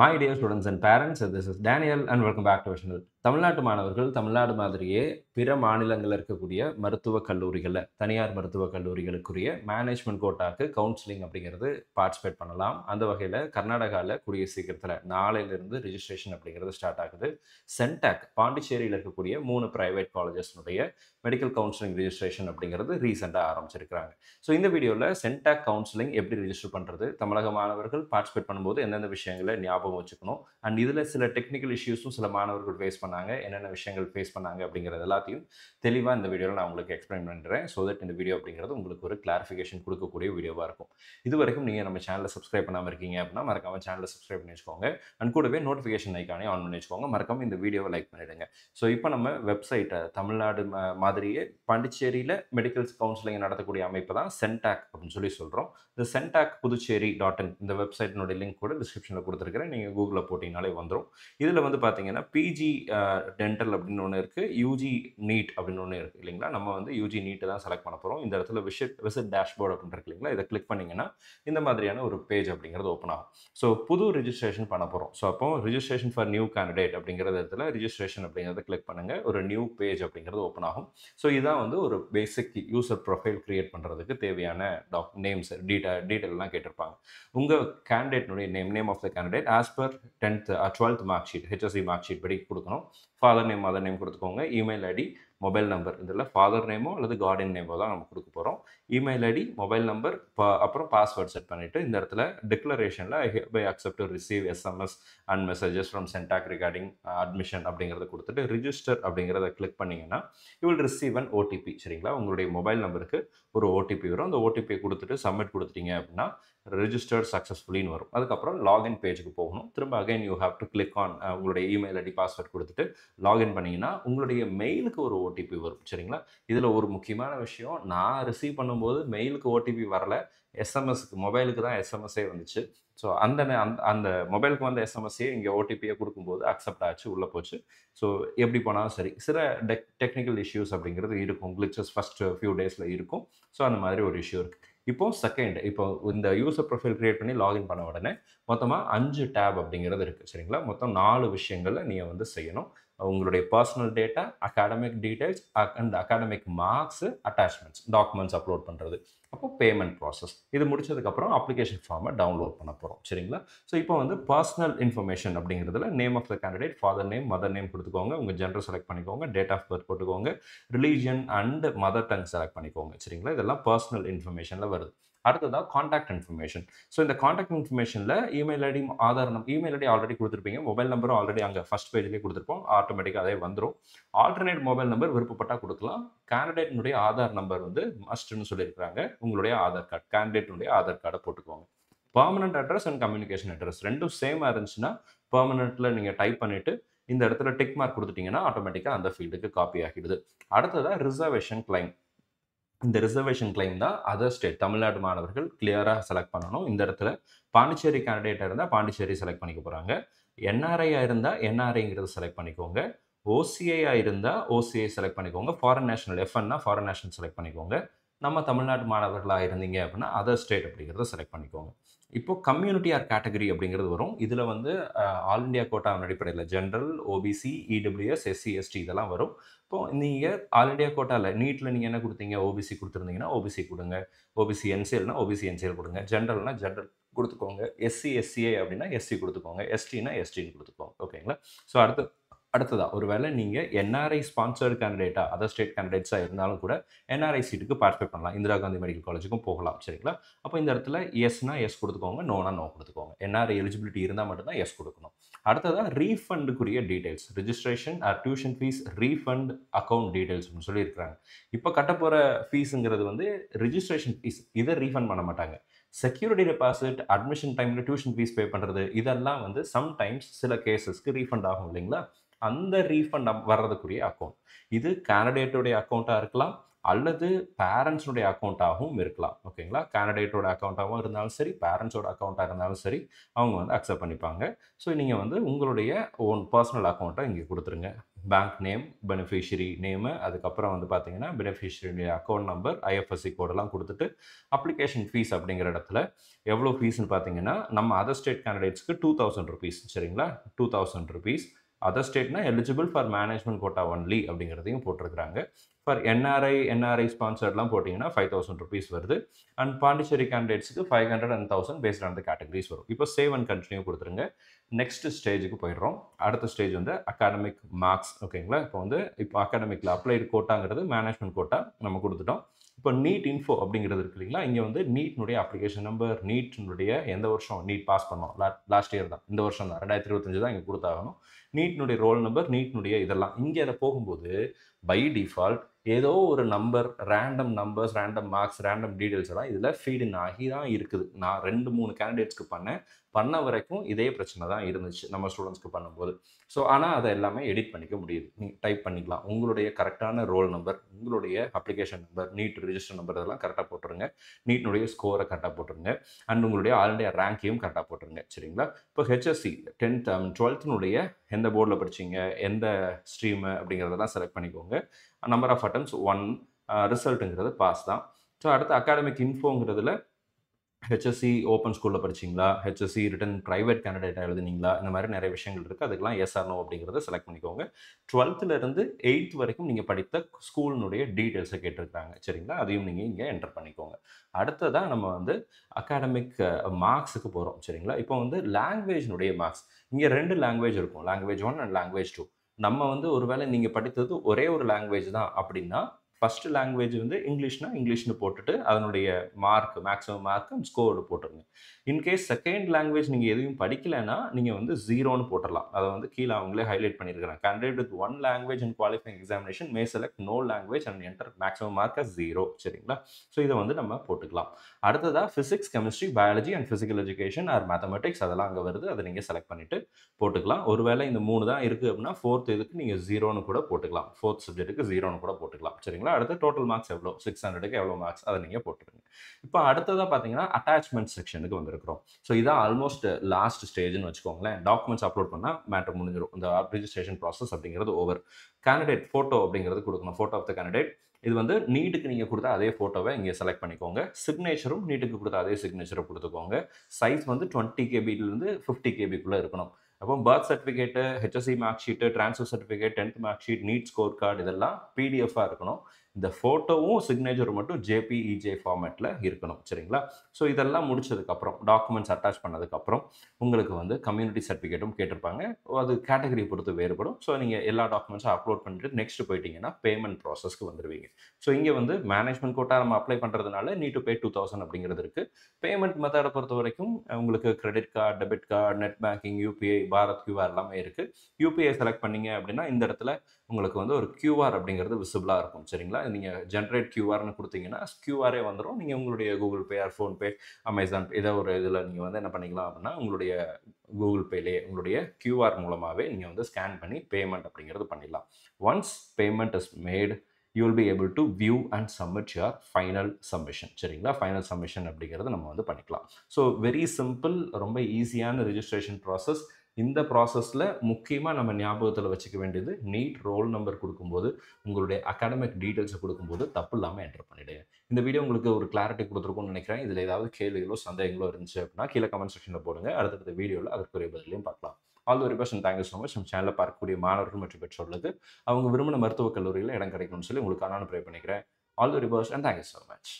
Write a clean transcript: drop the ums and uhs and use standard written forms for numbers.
My dear students and parents, this is Daniel and welcome back to our channel. தமிழ்நாட்டு மாணவர்கள் தமிழ்நாடு மாதிரியே பிற மாநிலங்கள்ல இருக்கக்கூடிய மருத்துவக் கல்லூரிகள்ல, தனியார் மருத்துவக் கல்லூரிகளுக்குரிய மேனேஜ்மென்ட் கோட்டாக்கு கவுன்சிலிங் அப்படிங்கிறது பார்ட்டிசிபேட் பண்ணலாம். அந்த வகையில கர்நாடகால கூடிய சீக்கிரத்தில நாளையிலிருந்து ரிஜிஸ்ட்ரேஷன் அப்படிங்கிறது ஸ்டார்ட் ஆகுது. சென்டாக் பாண்டிச்சேரியில இருக்கக்கூடிய 3 பிரைவேட் காலேஜஸ்னுடைய மெடிக்கல் கவுன்சிலிங் ரிஜிஸ்ட்ரேஷன் அப்படிங்கிறது ரீசென்ட்டா ஆரம்பிச்சிருக்காங்க. ஸோ இந்த வீடியோல சென்டாக் கவுன்சிலிங் எப்படி ரிஜிஸ்டர் பண்றது? தமிழக மாணவர்கள் பார்ட்டிசிபேட் பண்ணும்போது எந்தெந்த விஷயங்கள ஞாபகம் வச்சுக்கணும்? அண்ட் இதுல சில டெக்னிக்கல் இஷ்யூஸும் சில மாணவர்கள் ஃபேஸ் பண்ணாங்க. என்னென்ன விஷயங்கள் ஃபேஸ் பண்ணாங்க அப்படிங்கிறது எல்லாத்தையும் தெளிவா இந்த வீடியோல நான் உங்களுக்கு எக்ஸ்பிளைன் பண்றேன். ஸோ தட் இந்த வீடியோ அப்படிங்கிறது உங்களுக்கு ஒரு கிளாரிஃபிகேஷன் குடுக்கக்கூடிய வீடியோவா இருக்கும். இதுவரைக்கும் நீங்க நம்ம சேனல சப்ஸ்கிரைப் பண்ணாம இருக்கீங்க அப்படின்னா, மறக்காம சேனல சப்ஸ்கிரைப் பண்ணி வச்சுக்கோங்க. அண்ட் கூடவே நோட்டிஃபிகேஷன் ஐகானையும் ஆன் பண்ணி வச்சுக்கோங்க. மறக்காம இந்த வீடியோவ லைக் பண்ணிடுங்க. ஸோ இப்போ நம்ம வெப்சைட்ட தமிழ்நாடு மாதிரியே பாண்டிச்சேரியில மெடிக்கல் கவுன்சிலிங் நடத்தக்கூடிய அமைப்பு தான் சென்டாக் அப்படின்னு சொல்றோம். இந்த சென்டாக் புதுச்சேரி .in இந்த வெப்சைட்டினுடைய லிங்க் கூட டிஸ்கிரிப்ஷன்ல குடுத்துருக்கிறேன். நீங்க கூகுள்ல போட்டீங்கனாலே வந்துரும். இதுல வந்து பார்த்தீங்கன்னா, பிஜி டென்டல் அப்படின்னு ஒண்ணு இருக்கு. யுஜி நீட் அப்படின்னு ஒண்ணு இருக்கு இல்லைங்களா? நம்ம வந்து யுஜி நீட் தான் செலக்ட் பண்ண போறோம். இந்த இடத்துல விசிட் டேஷ்போர்ட் அப்படின்னு இருக்கு இல்லைங்களா? இத கிளிக் பண்ணீங்கன்னா, இந்த மாதிரியான ஒரு பேஜ் அப்படிங்கிறது ஓப்பன் ஆகும். ஸோ புது ரிஜிஸ்ட்ரேஷன் பண்ண போறோம். ஸோ அப்போ ரிஜிஸ்ட்ரேஷன் ஃபார் நியூ கேண்டிடேட் அப்படிங்கிற இடத்துல ரிஜிஸ்ட்ரேஷன் அப்படிங்கிறத கிளிக் பண்ணுங்க. ஒரு நியூ பேஜ் அப்படிங்கிறது ஓப்பன் ஆகும். ஸோ இதான் வந்து ஒரு பேசிக் யூசர் ப்ரொஃபைல் கிரியேட் பண்றதுக்கு தேவையான நேம்ஸ் டீடைல்லாம் கேட்டிருப்பாங்க. உங்க கேண்டிடேட்னுடைய name of the candidate as per 12th mark sheet, HSC mark sheet படி குடுக்கணும். ஃபாதர் நேம், மதர் நேம் குடுத்துக்கோங்க. இமெயில் ஐடி, மொபைல் நம்பர் இதில ஃபாதர் நேமோ அல்லது கார்டியன் நேமோ தான் நம்ம குடுக்க போறோம். இமெயில் ஐடி, மொபைல் நம்பர், அப்புறம் பாஸ்வேர்ட் செட் பண்ணிட்டு இந்த இடத்துல டிக்ளரேஷன்ல I hereby accept to receive SMS and messages from CENTAC regarding admission அப்படிங்கிறத குடுத்துட்டு ரிஜிஸ்டர் அப்படிங்கிறத கிளிக் பண்ணீங்கன்னா, you will receive an OTP சரிங்களா? உங்களுடைய மொபைல் நம்பருக்கு ஒரு ஓடிபி வரும். அந்த ஓடிபிய குடுத்துட்டு சப்மிட் குடுத்துட்டீங்க அப்படின்னா, ரிஜிஸ்டர்ட் சக்சஸ்ஃபுல்லின்னு வரும். அதுக்கப்புறம் லாகின் பேஜ்க்கு போகணும். திரும்ப again you have to click on உங்களுடைய இமெயில் ஐடி, பாஸ்வேர்ட் குடுத்துட்டு லாகின் பண்ணீங்கன்னா, உங்களுடைய மெயிலுக்கு ஒரு ஓடிபி வரும் சரிங்களா? இதில ஒரு முக்கியமான விஷயம், நான் ரிசீவ் பண்ணும்போது மெயிலுக்கு ஓடிபி வரல. எஸ்எம்எஸ்க்கு மொபைலுக்கு தான் எஸ்எம்எஸ்ஸே வந்துச்சு. ஸோ அந்த மொபைலுக்கு வந்த எஸ்எம்எஸ்ஸே இங்க ஓடிபிய குடுக்கும்போது அக்செப்ட் ஆச்சு, உள்ள போச்சு. ஸோ எப்படி போனாலும் சரி. சில டெக்னிக்கல் இஷ்யூஸ் அப்படிங்கிறது இருக்கும். கிளிச்சஸ் ஃபர்ஸ்ட் ஃபியூ டேஸ்ல இருக்கும். ஸோ அந்த மாதிரி ஒரு இஷ்யூ இருக்கு. இப்போ இப்போ இந்த யூசர் ப்ரொஃபைல் கிரியேட் பண்ணி லாகின் பண்ண உடனே மொத்தமா 5 டேப் அப்படிங்கிறது இருக்கு சரிங்களா? மொத்தம் 4 விஷயங்கள நீங்க வந்து செய்யணும். உங்களுடைய personal data, academic details and academic marks, attachments, documents upload பண்றது. அப்போ பேமெண்ட் ப்ராசஸ். இது முடிச்சதுக்கு அப்புறம் அப்ளிகேஷன் ஃபார்ம டவுன்லோட் பண்ண போறோம் சரிங்களா? ஸோ இப்போ வந்து பெர்சனல் இன்ஃபர்மேஷன் அப்படிங்கிறதுல name of the candidate, father name, mother name குடுத்துக்கோங்க. உங்க ஜெண்டர் செலக்ட் பண்ணிக்கோங்க. டேட் ஆஃப் பர்த் போட்டுக்கோங்க. Religion and mother tongue select பண்ணிக்கோங்க சரிங்களா? இதெல்லாம் பெர்சனல் இன்ஃபர்மேஷன்ல வருது. அடுத்ததா கான்டாக்ட் இன்ஃபர்மேஷன். ஸோ இந்த கான்டாக்ட் இன்ஃபர்மேஷன்ல email ID, email ID already குடுத்திருப்பீங்க. மொபைல் நம்பரும் ஆல்ரெடி அங்க ஃபர்ஸ்ட் பேஜ்லயே குடுத்திருப்போம். ஆட்டோமேட்டிக்கா அதே வந்துரும். ஆல்டர்னேட் மொபைல் நம்பர் விருப்பப்பட்டா குடுக்கலாம். கேண்டிடேட்னுடைய ஆதார் நம்பர் வந்து மஸ்ட்ன்னு சொல்லியிருக்காங்க. உங்களுடைய ஆதார் கார்டு, கேண்டிடேட்னுடைய ஆதார் கார்ட போட்டுக்கோங்க. Permanent address and communication address 2ம் சேமா இருந்துச்சுன்னா, பெர்மனன்ட்ல நீங்க டைப் பண்ணிட்டு இந்த இடத்துல டிக் மார்க் குடுத்துட்டீங்கன்னா, ஆட்டோமேட்டிக்கா அந்த ஃபீல்டுக்கு காப்பி ஆகிடுது. அடுத்ததா ரிசர்வேஷன் கிளைம். இந்த ரிசர்வேஷன் கிளைம் தான் அதர் ஸ்டேட் தமிழ்நாடு மாணவர்கள் கிளியரா செலக்ட் பண்ணணும். இந்த இடத்துல பாண்டிச்சேரி கேண்டிடேட்டா இருந்தா பாண்டிச்சேரி செலக்ட் பண்ணிக்க போறாங்க. என்ஆர்ஐயா இருந்தா என்ஆர்ஐங்கிறத செலக்ட் பண்ணிக்கோங்க. ஓசிஐயா இருந்தா ஓசிஐ செலக்ட் பண்ணிக்கோங்க. ஃபாரின் நேஷனல் எஃப்என்னா ஃபாரின் நேஷனல் செலக்ட் பண்ணிக்கோங்க. நம்ம தமிழ்நாட்டு மாணவர்களா இருந்தீங்க அப்படின்னா, அதர் ஸ்டேட் அப்படிங்கிறத செலக்ட் பண்ணிக்கோங்க. இப்போ கம்யூனிட்டி ஆர் கேட்டகரி அப்படிங்கிறது வரும். இதுல வந்து ஆல் இந்தியா கோட்டாவின் அடிப்படையில general, OBC, EWS, SC, ST இதெல்லாம் வரும். இப்போ நீங்க ஆல் இந்தியா கோட்டால நீட்ல நீங்க என்ன குடுத்தீங்க? ஓபிசி குடுத்திருந்தீங்கன்னா, ஓபிசி குடுங்க. ஓபிசி என்சிஎல்னா ஓபிசி என்சிஎல் குடுங்க. ஜெனரல்னா ஜெனரல் குடுத்துக்கோங்க. எஸ்சி, எஸ்சிஏ அப்படின்னா எஸ்சி குடுத்துக்கோங்க. எஸ்டினா எஸ்டின்னு குடுத்துக்கோங்க. ஓகேங்களா? ஸோ அடுத்ததா ஒருவேளை நீங்க என்ஆர்ஐ ஸ்பான்சர்ட் கேண்டிடேட்டா, அதர் ஸ்டேட் கேண்டிடேட்ஸா இருந்தாலும் கூட என்ஆர்ஐ சீட்டுக்கு பார்ட்டிசிபேட் பண்ணலாம். இந்திரா காந்தி மெடிக்கல் காலேஜுக்கும் போகலாம். சரிங்களா? அப்போ இந்த இடத்துல எஸ்னா எஸ் குடுத்துக்கோங்க. நோனா நோ குடுத்துக்கோங்க. என்ஆர்ஐ எலிஜிபிலிட்டி இருந்தா மட்டும் தான் எஸ் குடுக்கணும். அடுத்ததா ரீஃபண்டுக்குரிய details. Registration or tuition fee refund account டீடைல்ஸ்னு சொல்லியிருக்காங்க. இப்ப கட்டப்போற ஃபீஸ்ங்கிறது வந்து ரிஜிஸ்ட்ரேஷன் ஃபீஸ். இத ரீஃபண்ட் பண்ண மாட்டாங்க. செக்யூரிட்டி டெபாசிட், அட்மிஷன் டைம்ல டியூஷன் ஃபீஸ் பே பண்றது, இதெல்லாம் வந்து சம்டைம்ஸ் சில கேஸஸ்க்கு ரீஃபண்ட் ஆகும் இல்லைங்களா? அந்த ரீஃபண்ட் வர்றதுக்குரிய அக்கவுண்ட். இது கேண்டிடேட்டுடைய அக்கவுண்ட்டா இருக்கலாம், அல்லது பேரண்ட்ஸுடைய அக்கவுண்ட்டாகவும் இருக்கலாம். ஓகேங்களா? கேண்டிடேட்டோட அக்கவுண்ட்டாவும் இருந்தாலும் சரி, பேரண்ட்ஸோட அக்கவுண்ட்டா இருந்தாலும் சரி, அவங்க வந்து அக்செப்ட் பண்ணிப்பாங்க. ஸோ நீங்க வந்து உங்களுடைய ஓன் பெர்சனல் அக்கவுண்ட்ட இங்க குடுத்துருங்க. பேங்க் நேம், பெனிஃபிஷியரி நேமு, அதுக்கப்புறம் வந்து பார்த்தீங்கன்னா, பெனிஃபிஷியரியுடைய அக்கவுண்ட் நம்பர், ஐஎஃப்எஸ்சி கோடெல்லாம் குடுத்துட்டு, அப்ளிகேஷன் ஃபீஸ் அப்படிங்கிற இடத்துல எவ்வளோ ஃபீஸ்ன்னு பார்த்தீங்கன்னா, நம்ம அதர் ஸ்டேட் கேண்டிடேட்ஸ்க்கு ₹2000 சரிங்களா? ₹2000. அதர் ஸ்டேட்னா eligible for management quota only அப்படிங்கிறதையும் போட்டிருக்கிறாங்க. ஃபார் என்ஆர்ஐ ஸ்பான்சர்ட்லாம் போட்டிங்கன்னா ₹5000 வருது. அண்ட் பாண்டிச்சேரி கேண்டிடேட்ஸ்க்கு 500 and 1000 based on the categories வரும். இப்போ சேவ் அண்ட் கன்டின்யூ குடுத்துருங்க. நெக்ஸ்ட் ஸ்டேஜுக்கு போயிடுறோம். அடுத்த ஸ்டேஜ் வந்து அகாடமிக் மார்க்ஸ் ஓகேங்களா? இப்போ அகாடமிக்ல அப்ளைடு கோட்டாங்கிறது மேனேஜ்மென்ட் கோட்டா நம்ம குடுத்துட்டோம். இப்போ நீட் இன்ஃபோ அப்படிங்கிறது இருக்கு இல்லைங்களா? இங்க வந்து நீட்னுடைய அப்ளிகேஷன் நம்பர், நீட்னுடைய எந்த வருஷம் நீட் பாஸ் பண்ணோம். லாஸ்ட் இயர் தான். இந்த வருஷம் தான் 2025 தான் இங்க குடுத்தாகணும். நீட்னுடைய ரோல் நம்பர், நீட்னுடைய இதெல்லாம். இங்க அத போகும்போது பை டிஃபால்ட் ஏதோ ஒரு number, random numbers, random marks, random details எல்லாம் இதுல ஃபீட் இன் ஆகி தான் இருக்குது. நான் 2, 3 கேண்டிடேட்ஸ்க்கு பண்ண வரைக்கும் இதே பிரச்சனை தான் இருந்துச்சு நம்ம ஸ்டூடண்ட்ஸ்க்கு பண்ணும்போது. ஸோ ஆனா அத எல்லாமே எடிட் பண்ணிக்க முடியுது. நீங்க டைப் பண்ணிக்கலாம். உங்களுடைய கரெக்ட்டான ரோல் நம்பர், உங்களுடைய application number, NEET register number இதெல்லாம் கரெக்ட்டா போட்டுருங்க. நீட்னுடைய ஸ்கோர கரெக்ட்டா போட்டுருங்க. அண்ட் உங்களுடைய ஆல் இண்டியா ரேங்கையும் கரெக்ட்டா போட்டுருங்க. சரிங்களா? இப்போ HSC 10th 12னுடைய எந்த போர்ட்ல படிச்சீங்க, எந்த ஸ்ட்ரீம் அப்படிங்கிறதெல்லாம் செலக்ட் பண்ணிக்கோங்க. நம்பர் ஆஃப் அட்டெம்ப்ட்ஸ் 1 ரிசல்ட்ங்கிறது பாஸ் தான். ஸோ அடுத்து அகாடமிக் இன்ஃபோங்கிறதுல HSC ஓப்பன் ஸ்கூல்ல படிச்சீங்களா? HSC ரிட்டன் பிரைவேட் கேண்டிடேட்டா எழுதுனீங்களா? இந்த மாரி நெறைய விஷயங்கள் இருக்கு. அதுக்கெல்லாம் எஸ் ஆர் நோ அப்படிங்கிறத செலக்ட் பண்ணிக்கோங்க. 12ல இருந்து 8th வரைக்கும் நீங்க படித்த ஸ்கூலினுடைய டீட்டெயில்ஸ கேட்டிருக்காங்க. சரிங்களா? அதையும் நீங்க இங்க என்டர் பண்ணிக்கோங்க. அடுத்ததா நம்ம வந்து அகாடமிக் மார்க்ஸுக்கு போறோம். சரிங்களா? இப்போ வந்து லாங்குவேஜ்னுடைய மார்க்ஸ். இங்க 2 லாங்குவேஜ் இருக்கும். Language 1 and language 2. நம்ம வந்து ஒருவேளை நீங்க படித்தது ஒரே ஒரு லாங்குவேஜ் தான் அப்படின்னா, ஃபர்ஸ்ட் லாங்குவேஜ் வந்து இங்கிலீஷ்னா இங்கிலீஷ்னு போட்டுட்டு, அதனுடைய mark maximum mark and scored போட்டுருங்க. இன்கேஸ் செகண்ட் லாங்குவேஜ் நீங்க எதையும் படிக்கலன்னா, நீங்க வந்து 0ன்னு போட்டுறலாம். அத வந்து கீழ அவங்களே ஹைலைட் பண்ணியிருக்கிறாங்க. Candidate with 1 language in qualifying examination may select no language and enter maximum mark as 0 சரிங்களா? ஸோ இத வந்து நம்ம போட்டுக்கலாம். அடுத்ததா physics, chemistry, biology and physical education or mathematics அதெல்லாம் அங்க வருது. அத நீங்க செலக்ட் பண்ணிட்டு போட்டுக்கலாம். ஒருவேளை இந்த 3 தான் இருக்கு அப்படின்னா, 4த் இதுக்கு நீங்க 0ன்னு கூட போட்டுக்கலாம். 4த் சப்ஜெக்ட்க்கு 0ன்னு கூட போட்டுக்கலாம். சரிங்களா? அடுத்து டோட்டல் மார்க்ஸ் எவ்வளோ? 600க்கு எவ்வளோ மார்க்ஸ்? அத நீங்க போட்டுருங்க. இப்போ அடுத்ததா பார்த்தீங்கன்னா, அட்டாச்மென்ட் செக்ஷனுக்கு வந்திருக்கிறோம். ஸோ இதான் ஆல்மோஸ்ட் லாஸ்ட் ஸ்டேஜ்ன்னு வச்சுக்கோங்களேன். டாக்குமெண்ட்ஸ் அப்லோட் பண்ணா மேட்டர் முடிஞ்சிரும். இந்த ரிஜிஸ்ட்ரேஷன் ப்ராசஸ் அப்படிங்கிறது ஓவர். கேண்டிடேட் ஃபோட்டோ அப்படிங்கிறது குடுக்கணும். Photo of the candidate. இது வந்து நீட்டுக்கு நீங்க குடுத்த அதே ஃபோட்டோவ இங்க செலக்ட் பண்ணிக்கோங்க. சிக்னேச்சரும் நீட்டுக்கு குடுத்த அதே சிக்னேச்சர குடுத்துக்கோங்க. சைஸ் வந்து 20 கேபிலிருந்து 50 கேபிக்குள்ள இருக்கணும். அப்போ birth certificate, HSC mark sheet, transfer certificate, 10th mark sheet, NEET score card இதெல்லாம் பிடிஎஃப்பா இருக்கணும். இந்த ஃபோட்டோவும், சிக்னேச்சரும் மட்டும் JPEJ ஃபார்மேட்ல இருக்கணும். சரிங்களா? ஸோ இதெல்லாம் முடிச்சதுக்கப்புறம், டாக்குமெண்ட்ஸ் அட்டாச் பண்ணதுக்கப்புறம், உங்களுக்கு வந்து கம்யூனிட்டி சர்டிஃபிகேட்டும் கேட்டிருப்பாங்க. அது கேட்டகரிய பொறுத்து வேறுபடும். ஸோ நீங்க எல்லா டாக்குமெண்ட்ஸும் அப்லோட் பண்ணிட்டு நெக்ஸ்ட் போயிட்டீங்கன்னா, பேமெண்ட் ப்ராசஸ்க்கு வந்துருவீங்க. ஸோ இங்க வந்து மேனேஜ்மென்ட் கோட்டா நம்ம அப்ளை பண்றதுனால நீட் டூ பே 2000 அப்படிங்கிறது இருக்கு. பேமெண்ட் மெத்தட பொறுத்தவரைக்கும் உங்களுக்கு credit card, debit card, net banking, UPI, Bharat QR எல்லாமே இருக்கு. UPI செலக்ட் பண்ணீங்க அப்படின்னா, இந்த இடத்துல உங்களுக்கு வந்து ஒரு QR அப்படிங்கிறது விசிபிளா இருக்கும். சரிங்களா? நீங்க ஜெனரேட் QRன்னு குடுத்தீங்கன்னா, QRே வந்துரும். நீங்க உங்களுடைய Google Pay R PhonePe, Amazon ஏதோ ஒரு இதுல நீங்க வந்து என்ன பண்ணிக்கலாம் அப்படின்னா, உங்களுடைய Google Payலயே உங்களுடைய QR மூலமாவே நீங்க வந்து ஸ்கேன் பண்ணி பேமெண்ட் அப்படிங்கிறது பண்ணிடலாம். Once payment is made, you will be able to view and submit your final submission. சரிங்களா? ஃபைனல் சப்மிஷன் அப்படிங்கிறது நம்ம வந்து பண்ணிக்கலாம். ஸோ வெரி சிம்பிள், ரொம்ப ஈஸியான ரிஜிஸ்ட்ரேஷன் ப்ராசஸ். இந்த ப்ராசஸ்ல முக்கியமா நம்ம ஞாபகத்துல வச்சுக்க வேண்டியது, நீட் ரோல் நம்பர் குடுக்கும்போது, உங்களுடைய அகாடமிக் டீட்டெயில்ஸ குடுக்கும்போது தப்பு இல்லாம என்டர் பண்ணிடுங்க. இந்த வீடியோ உங்களுக்கு ஒரு கிளாரிட்டி குடுத்திருக்கும்னு நினைக்கிறேன். இதுல ஏதாவது கேள்விகளோ, சந்தேகங்களோ இருந்துச்சு அப்படின்னா, கீழ கமெண்ட் செக்ஷன்ல போடுங்க. அடுத்தடுத்த வீடியோல அதற்குரிய பதிலையும் பார்க்கலாம். All the very best and thank you so much. நம்ம சேனல பார்க்கக்கூடிய மாணவர்கள் மற்றும் பெற்றோர்களுக்கு அவங்க விரும்பின மருத்துவக் கல்லூரியில இடம் கிடைக்கணும்னு சொல்லி உங்களுக்காக நான் ப்ரே பண்ணிக்கிறேன். All the very best and thank you so much.